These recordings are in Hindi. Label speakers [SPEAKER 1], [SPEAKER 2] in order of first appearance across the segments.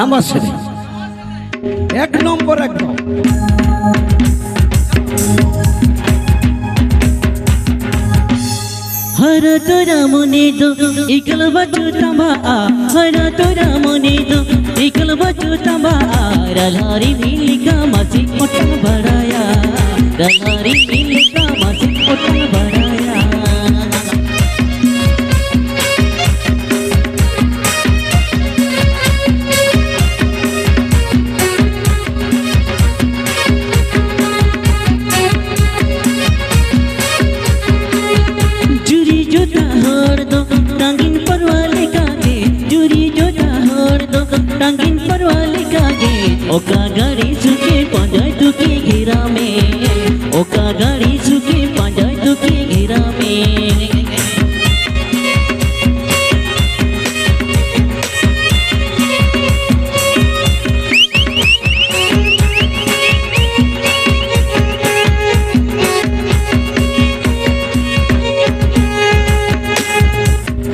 [SPEAKER 1] নামাসে এক নম্বর একদম
[SPEAKER 2] हर तोरा मने दो इकल बचू तंबा हर तोरा मने दो इकल बचू तंबा रलारी मिलिका मासी उठन बड़ाया रलारी मिलिका मासी उठन बड़ाया टांगिन परवाले कागे ओका गाड़ी सुके पंजाय तुके घेरा में ओका गाड़ी सुके पंजाय तुके घेरा में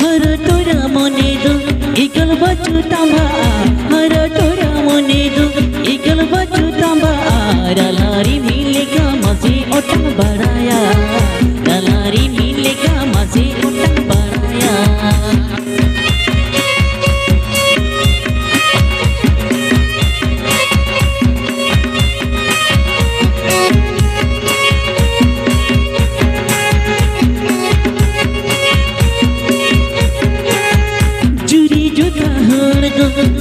[SPEAKER 2] हर तोरा मने दो इकल बचू तंबा हर तोरा मने दो इकल बचू तंबा रलारी मिलिका मासी उठन बड़ाया रलारी मिलिका मासी उठन बड़ाया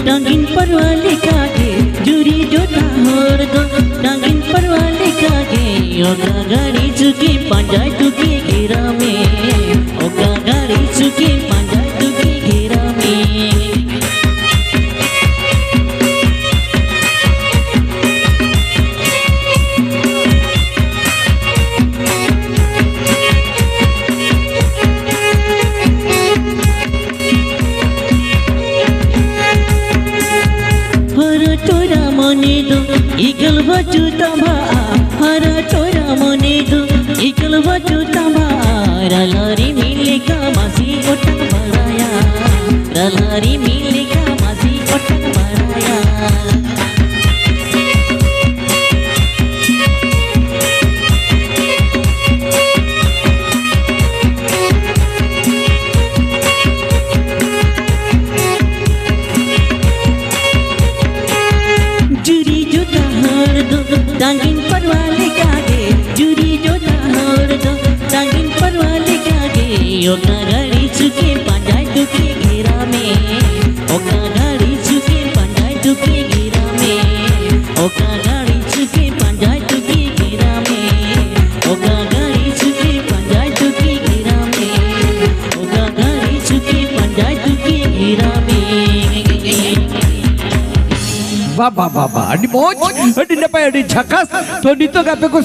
[SPEAKER 2] टांगिन परवाले कागे जुरी जोता होर दो टांगिन परवाले कागे ओका गाड़ी सुके पंजाय तुके घेरा में ओका गाड़ी सुके पंजाय तुके घेरा में तोरा मने दो इकल बचू तंबा हर तोरा मने दो इकल बचू तंबा रलारी मिलिका मासी उठन बड़ाया रलारी मिलिका मासी उठन बड़ाया टांगिन परवाले कागे जुरी जोता होर दो टांगिन परवाले कागे ओका गाड़ी सुके पंजाय तुके घेरा में ओका गाड़ी सुके पंजाय तुके घेरा में ओका गाड़ी सुके पंजाय तुके घेरा में ओका गाड़ी सुके पंजाय तुके घेरा में ओका गाड़ी सुके पंजाय तुके घेरा में
[SPEAKER 1] वाह वाह वाह वाह अड़ी मौज अड़ी नपाय अड़ी झकास तो नीतो गापे को